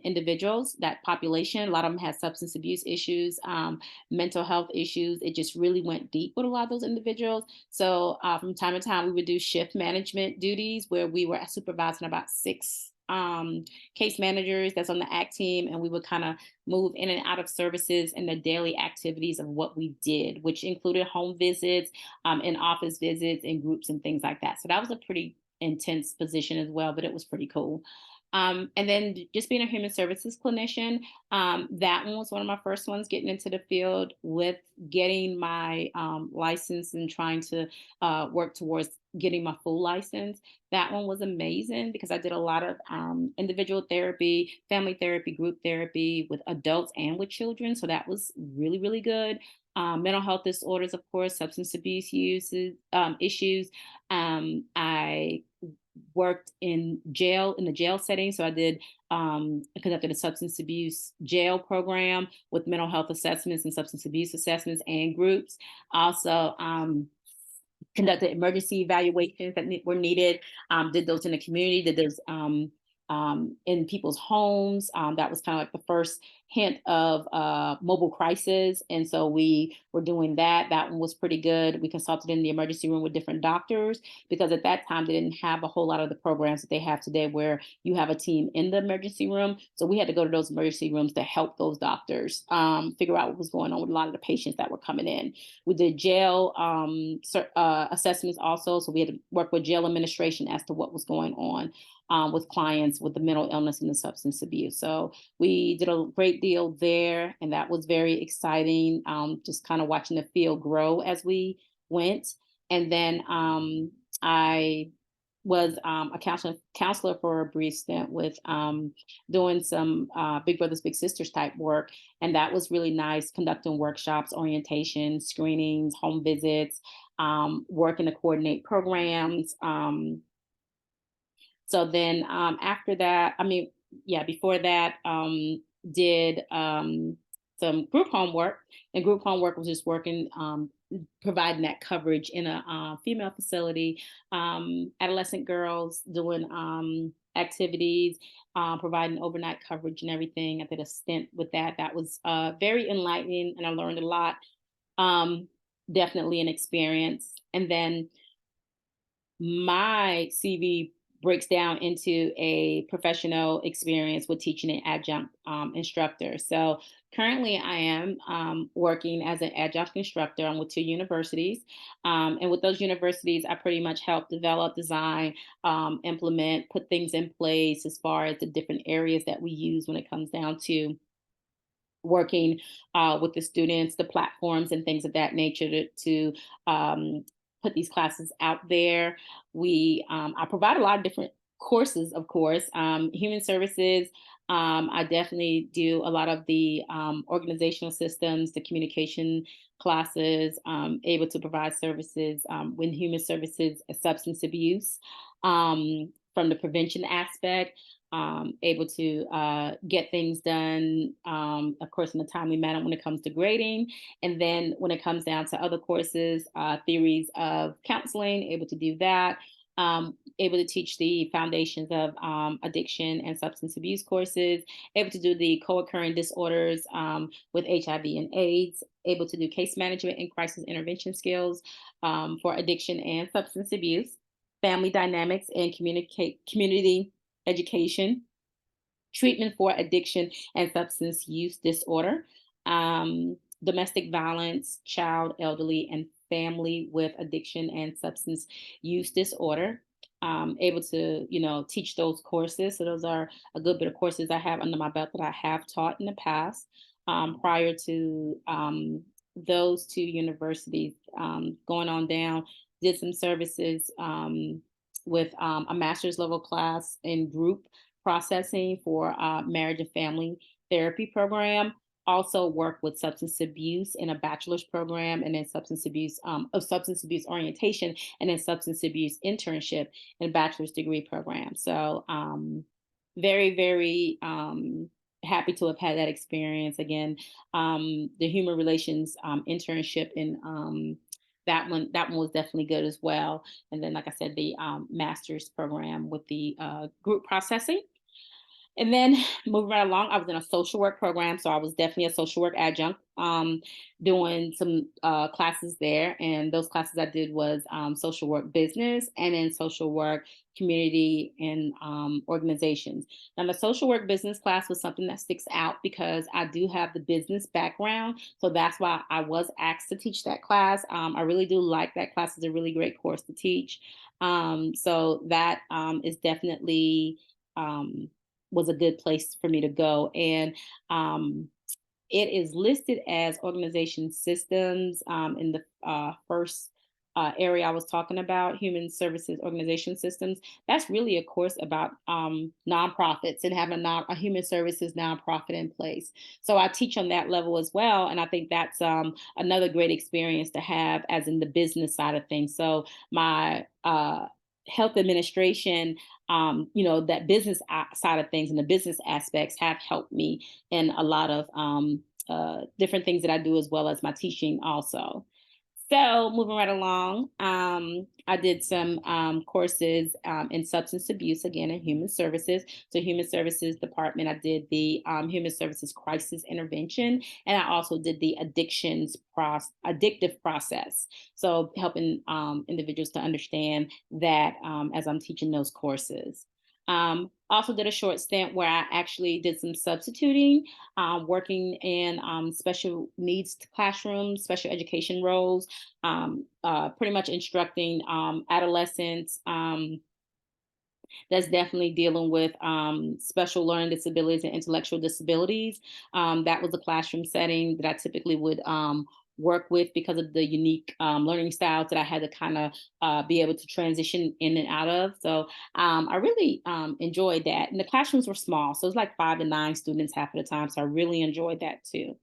individuals. That population, a lot of them had substance abuse issues, mental health issues. It just really went deep with a lot of those individuals. So from time to time, we would do shift management duties where we were supervising about six case managers that's on the ACT team, and we would kind of move in and out of services and the daily activities of what we did, which included home visits, in office visits, and groups and things like that. So that was a pretty intense position as well, but it was pretty cool. And then just being a human services clinician, that one was one of my first ones getting into the field with getting my license and trying to work towards getting my full license. That one was amazing because I did a lot of individual therapy, family therapy, group therapy with adults and with children. So that was really, really good. Mental health disorders, of course, substance abuse uses issues. I worked in jail in the jail setting. So I conducted a substance abuse jail program with mental health assessments and substance abuse assessments and groups. Also, conducted emergency evaluations that were needed, did those in the community, did those in people's homes. That was kind of like the first hint of mobile crisis. And so we were doing that. That one was pretty good. We consulted in the emergency room with different doctors because at that time they didn't have a whole lot of the programs that they have today where you have a team in the emergency room. So we had to go to those emergency rooms to help those doctors figure out what was going on with a lot of the patients that were coming in. We did jail assessments also. So we had to work with jail administration as to what was going on with clients with the mental illness and the substance abuse. So we did a great deal there, and that was very exciting. Just kind of watching the field grow as we went. And then I was a counselor for a brief stint with doing some Big Brothers Big Sisters type work, and that was really nice. Conducting workshops, orientation, screenings, home visits, working to coordinate programs. So then after that, before that, did some group homework. And group homework was just working, providing that coverage in a female facility, adolescent girls doing activities, providing overnight coverage and everything. I did a stint with that. That was very enlightening, and I learned a lot. Definitely an experience. And then my CV breaks down into a professional experience with teaching an adjunct instructor. So currently I am working as an adjunct instructor. I'm with two universities. And with those universities, I pretty much help develop, design, implement, put things in place as far as the different areas that we use when it comes down to working with the students, the platforms and things of that nature to put these classes out there. I provide a lot of different courses, of course. Human services, I definitely do a lot of the organizational systems, the communication classes, able to provide services when human services, substance abuse, from the prevention aspect, able to get things done, of course, in a timely manner when it comes to grading. And then when it comes down to other courses, theories of counseling, able to do that. Able to teach the foundations of addiction and substance abuse courses, able to do the co-occurring disorders with HIV and AIDS, able to do case management and crisis intervention skills for addiction and substance abuse, family dynamics and community education, treatment for addiction and substance use disorder, domestic violence, child, elderly, and family with addiction and substance use disorder. Able to, teach those courses. So those are a good bit of courses I have under my belt that I have taught in the past. Prior to those two universities, going on down, did some services with a master's level class in group processing for marriage and family therapy program. Also work with substance abuse in a bachelor's program, and then substance abuse orientation, and then substance abuse internship in a bachelor's degree program. So very, very happy to have had that experience. Again, the human relations internship in that one was definitely good as well. And then, like I said, the master's program with the group processing. And then moving right along, I was in a social work program. So I was definitely a social work adjunct, doing some classes there. And those classes I did was social work business, and then social work community and organizations. Now, the social work business class was something that sticks out because I do have the business background. So that's why I was asked to teach that class. I really do like that class. It's a really great course to teach. So that is definitely um, was a good place for me to go. And it is listed as organization systems in the first area I was talking about, human services organization systems. That's really a course about nonprofits and having a human services nonprofit in place. So I teach on that level as well. And I think that's another great experience to have as in the business side of things. So my health administration, that business side of things and the business aspects have helped me in a lot of different things that I do, as well as my teaching also. So moving right along, I did some courses in substance abuse, again, in human services. So human services department, I did the human services crisis intervention, and I also did the addictive process. So helping individuals to understand that as I'm teaching those courses. Also did a short stint where I actually did some substituting, working in special needs classrooms, special education roles, pretty much instructing adolescents that's definitely dealing with special learning disabilities and intellectual disabilities. That was a classroom setting that I typically would work with because of the unique learning styles that I had to kind of be able to transition in and out of. So I really enjoyed that. And the classrooms were small, so it was like 5 to 9 students half of the time. So I really enjoyed that too.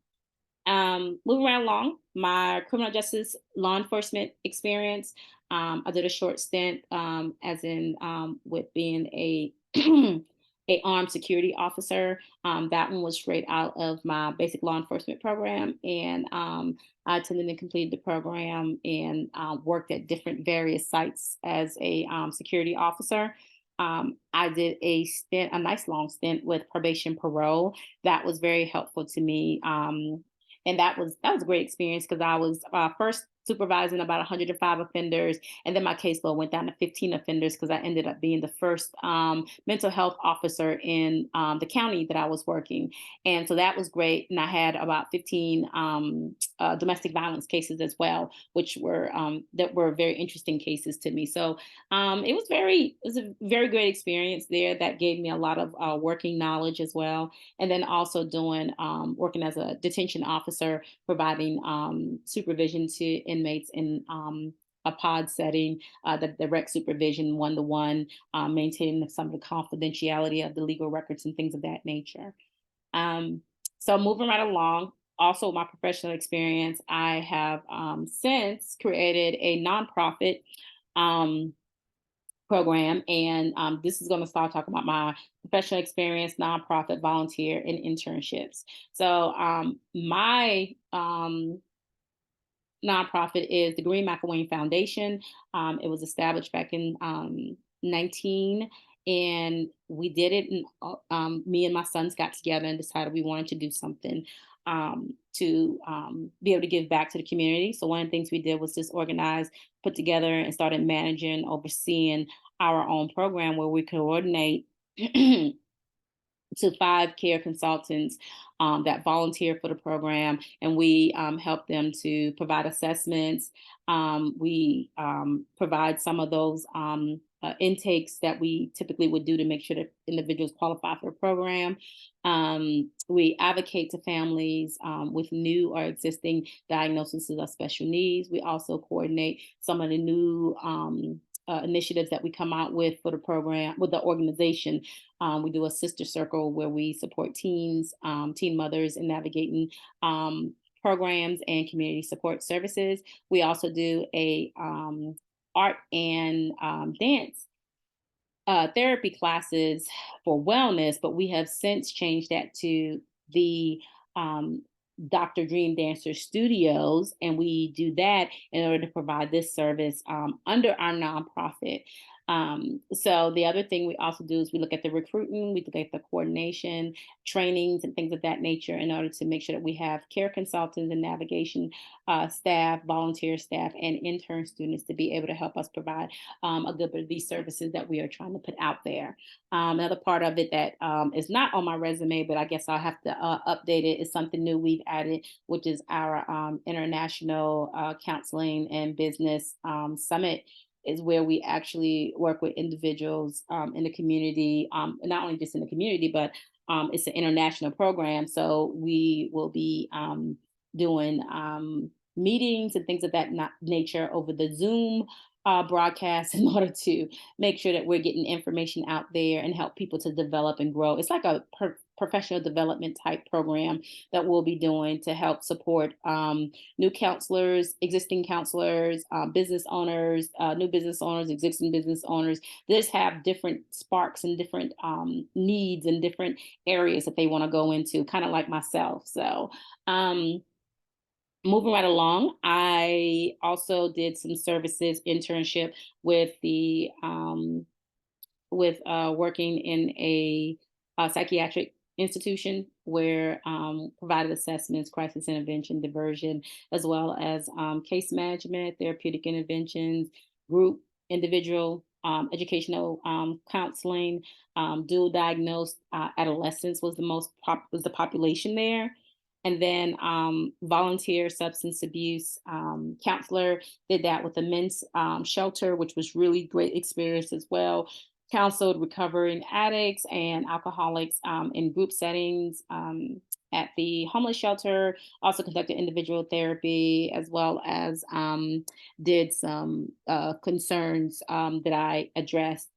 Moving right along, my criminal justice law enforcement experience. I did a short stint as in with being a a armed security officer. That one was straight out of my basic law enforcement program, and I attended and completed the program and worked at different various sites as a security officer. I did a nice long stint with probation parole. That was very helpful to me. And that was a great experience because I was first supervising about 105 offenders. And then my caseload went down to 15 offenders because I ended up being the first mental health officer in the county that I was working. And so that was great. And I had about 15 domestic violence cases as well, which were that were very interesting cases to me. So it was a very great experience there that gave me a lot of working knowledge as well. And then also doing working as a detention officer, providing supervision to inmates in a pod setting, the direct supervision, one-to-one, maintaining some of the confidentiality of the legal records and things of that nature. So moving right along, also my professional experience, I have since created a nonprofit um, program, and this is going to start talking about my professional experience, nonprofit, volunteer, and internships. So my nonprofit is the Green McElwain Foundation. It was established back in 19, and we did it. And me and my sons got together and decided we wanted to do something to be able to give back to the community. So one of the things we did was just organize, put together, and started managing, overseeing our own program where we coordinate to 5 care consultants that volunteer for the program, and we help them to provide assessments. We provide some of those intakes that we typically would do to make sure that individuals qualify for the program. We advocate to families with new or existing diagnoses of special needs. We also coordinate some of the new initiatives that we come out with for the program, with the organization. We do a sister circle where we support teens, teen mothers in navigating programs and community support services. We also do a art and dance therapy classes for wellness, but we have since changed that to the Dr. Dream Dancer Studios, and we do that in order to provide this service under our nonprofit. So the other thing we also do is we look at the recruiting, we look at the coordination, trainings, and things of that nature in order to make sure that we have care consultants and navigation staff, volunteer staff, and intern students to be able to help us provide a good bit of these services that we are trying to put out there. Another part of it that is not on my resume, but I guess I'll have to update it, is something new we've added, which is our International Counseling and Business Summit, is where we actually work with individuals in the community, not only just in the community, but it's an international program. So we will be doing meetings and things of that nature over the Zoom broadcast in order to make sure that we're getting information out there and help people to develop and grow. It's like a professional development type program that we'll be doing to help support new counselors, existing counselors, business owners, new business owners, existing business owners. They just have different sparks and different needs and different areas that they want to go into, kind of like myself. So moving right along, I also did some services internship with the working in a psychiatric institution where provided assessments, crisis intervention, diversion, as well as case management, therapeutic interventions, group, individual, educational counseling, dual diagnosed adolescents was the population there. And then volunteer substance abuse counselor, did that with the men's shelter, which was really great experience as well. Counseled recovering addicts and alcoholics in group settings at the homeless shelter. Also conducted individual therapy, as well as did some concerns that I addressed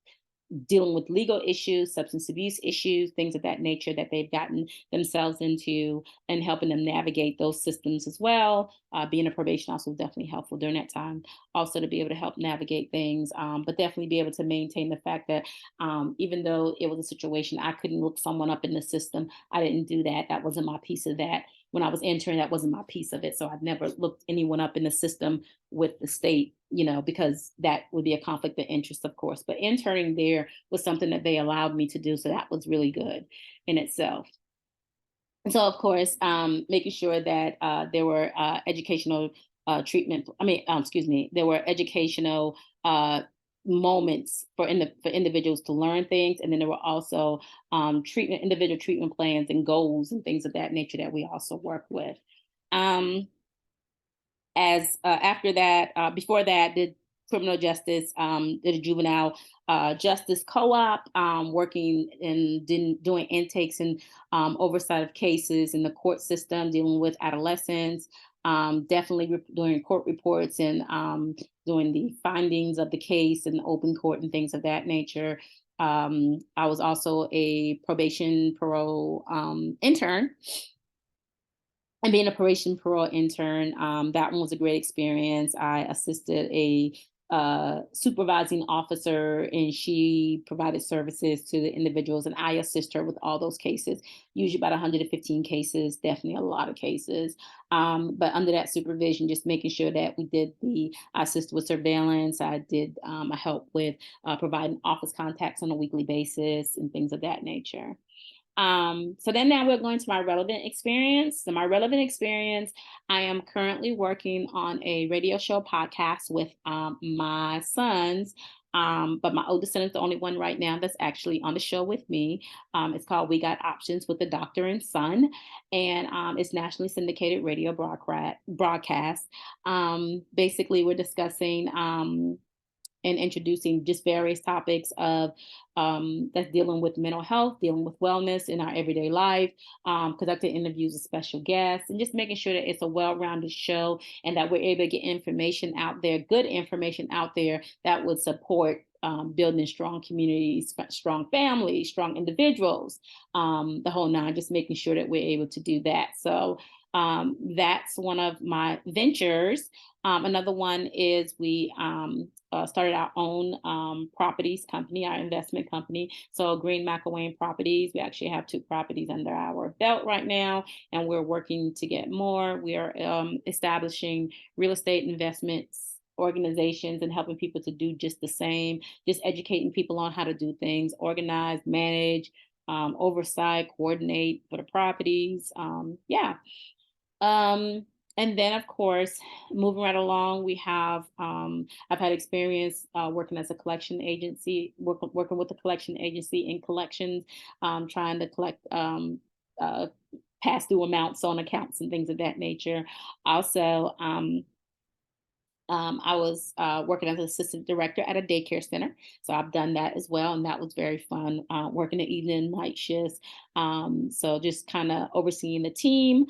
dealing with legal issues, substance abuse issues, things of that nature that they've gotten themselves into, and helping them navigate those systems as well. Being a probation officer was definitely helpful during that time, also to be able to help navigate things, but definitely be able to maintain the fact that even though it was a situation I couldn't look someone up in the system, I didn't do that. That wasn't my piece of that. When I was interning, that wasn't my piece of it. So I'd never looked anyone up in the system with the state, because that would be a conflict of interest, of course. But interning there was something that they allowed me to do. So that was really good in itself. And so, of course, making sure that there were educational treatment. Excuse me. There were educational moments for individuals to learn things, and then there were also individual treatment plans and goals and things of that nature that we also work with. Um, as After that, before that, did criminal justice, did a juvenile justice co-op, working and doing intakes and oversight of cases in the court system, dealing with adolescents. Definitely doing court reports and doing the findings of the case in open court and things of that nature. I was also a probation parole intern, and being a probation parole intern, that one was a great experience. I assisted a supervising officer, and she provided services to the individuals, and I assist her with all those cases. Usually about 115 cases, definitely a lot of cases. But under that supervision, just making sure that I assist with surveillance. I help with providing office contacts on a weekly basis and things of that nature. So then now we're going to my relevant experience. So my relevant experience, I am currently working on a radio show podcast with my sons. But my oldest son is the only one right now that's actually on the show with me. It's called We Got Options with the Doctor and Son, and it's nationally syndicated radio broadcast. Basically, we're discussing and introducing just various topics of that's dealing with mental health, dealing with wellness in our everyday life, conducting interviews with special guests, and just making sure that it's a well-rounded show and that we're able to get information out there, good information out there that would support building strong communities, strong families, strong individuals, the whole nine, just making sure that we're able to do that. So that's one of my ventures. Another one is we started our own properties company, our investment company. So Green McElwain Properties, we actually have 2 properties under our belt right now, and we're working to get more. We are establishing real estate investments organizations and helping people to do just the same, just educating people on how to do things, organize, manage, oversight, coordinate for the properties. Um, and then, of course, moving right along, I've had experience working as a collection agency, working with a collection agency in collections, trying to collect uh, past due amounts on accounts and things of that nature. Also, I was working as an assistant director at a daycare center. So I've done that as well. And that was very fun, working the evening and night shifts. So just kind of overseeing the team.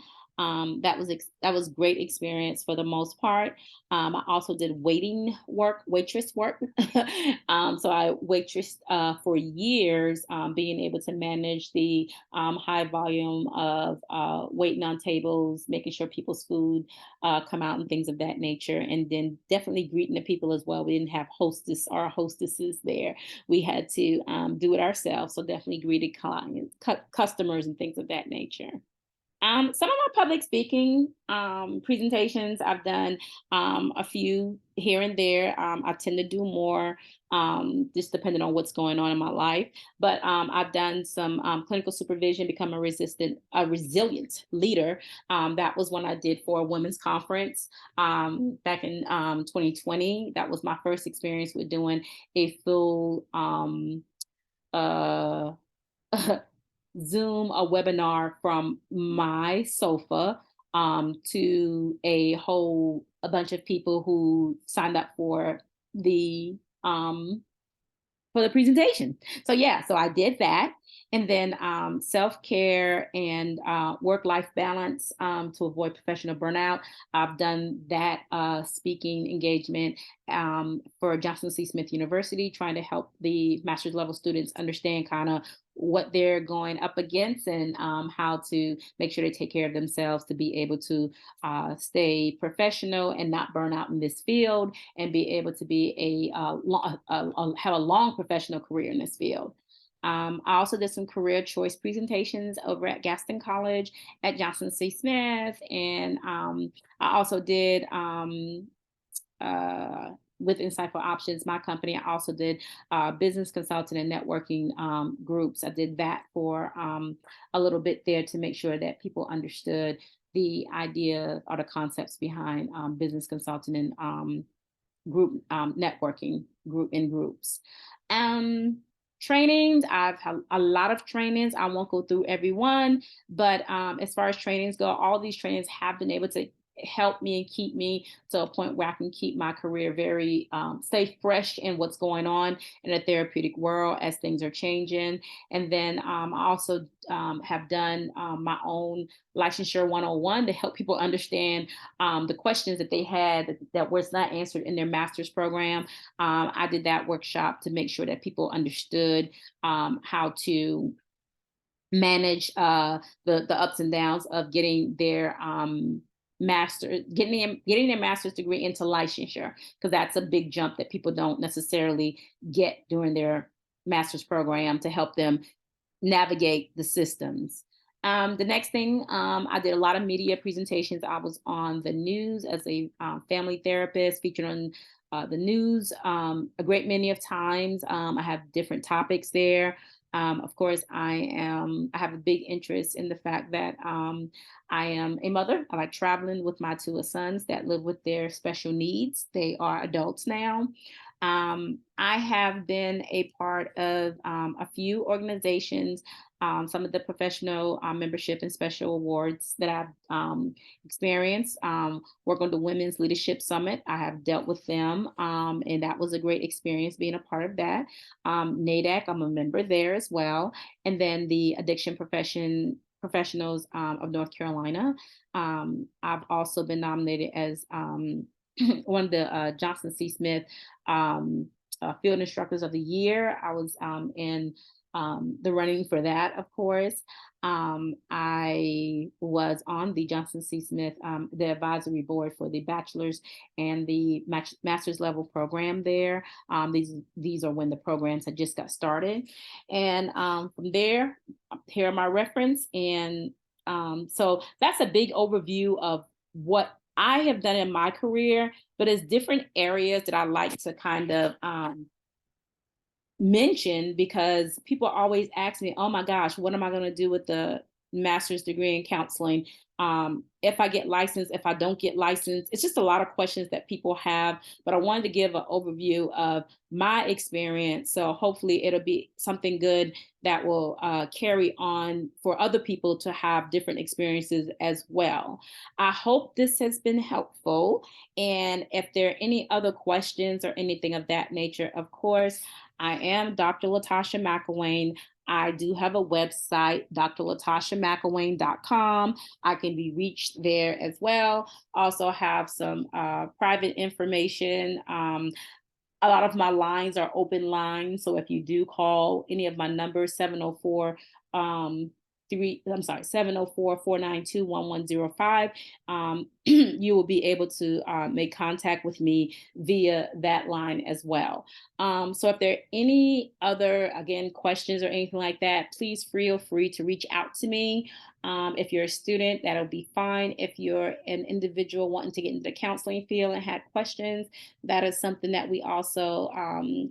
That was great experience for the most part. I also did waitress work. So I waitressed for years, being able to manage the high volume of waiting on tables, making sure people's food come out and things of that nature. And then definitely greeting the people as well. We didn't have hostesses there. We had to do it ourselves. So definitely greeted clients, customers and things of that nature. Some of my public speaking presentations, I've done a few here and there. I tend to do more, just depending on what's going on in my life. But I've done some clinical supervision, become a resilient leader. That was one I did for a women's conference back in 2020. That was my first experience with doing a full uh, Zoom a webinar from my sofa to a bunch of people who signed up the um, for the presentation. So yeah, so I did that. And then self-care and work-life balance to avoid professional burnout. I've done that speaking engagement for Johnson C. Smith University, trying to help the master's level students understand kind of what they're going up against and how to make sure they take care of themselves to be able to stay professional and not burn out in this field and be able to be have a long professional career in this field. I also did some career choice presentations over at Gaston College at Johnson C. Smith. And I also did with Insightful Options, my company, I also did business consulting and networking groups. I did that for a little bit there to make sure that people understood the idea or the concepts behind business consulting and group networking groups. Um, Trainings, I've had a lot of trainings. I won't go through every one, but as far as trainings go, all these trainings have been able to help me and keep me to a point where I can keep my career very stay fresh in what's going on in a therapeutic world as things are changing. And then I also have done my own licensure 101 to help people understand the questions that they had that was not answered in their master's program. I did that workshop to make sure that people understood how to manage the ups and downs of getting their getting their master's degree into licensure, because that's a big jump that people don't necessarily get during their master's program to help them navigate the systems. The next thing, I did a lot of media presentations. I was on the news as a family therapist, featured on the news a great many of times. I have different topics there. Of course, I have a big interest in the fact that I am a mother. I like traveling with my two sons that live with their special needs. They are adults now. I have been a part of a few organizations, some of the professional membership and special awards that I've experienced. Work on the Women's Leadership Summit. I have dealt with them, and that was a great experience being a part of that. NADAC, I'm a member there as well. And then the Addiction Professionals of North Carolina. I've also been nominated as one of the Johnson C. Smith Field Instructors of the Year. I was in the running for that, of course. I was on the Johnson C. Smith, the advisory board for the bachelor's and the master's level program there. These are when the programs had just got started. And from there, here are my reference. And so that's a big overview of what I have done in my career, but it's different areas that I like to kind of mention, because people always ask me, oh my gosh, what am I going to do with the master's degree in counseling? If I get licensed, if I don't get licensed, it's just a lot of questions that people have, but I wanted to give an overview of my experience. So hopefully it'll be something good that will carry on for other people to have different experiences as well. I hope this has been helpful. And if there are any other questions or anything of that nature, of course, I am Dr. Latasha McElwain. I do have a website, drlatashamacelwain.com. I can be reached there as well. Also have some private information. A lot of my lines are open lines. So if you do call any of my numbers, 704 704-492-1105. You will be able to make contact with me via that line as well. So if there are any other, again, questions or anything like that, please feel free to reach out to me. If you're a student, that'll be fine. If you're an individual wanting to get into the counseling field and had questions, that is something that we also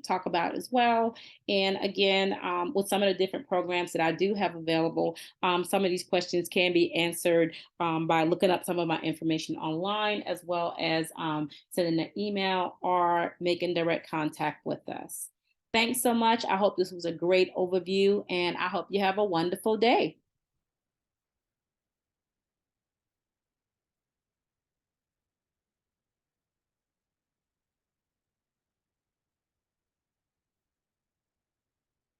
talk about as well. And again, with some of the different programs that I do have available, some of these questions can be answered by looking up some of my information online, as well as sending an email or making direct contact with us. Thanks so much. I hope this was a great overview, and I hope you have a wonderful day.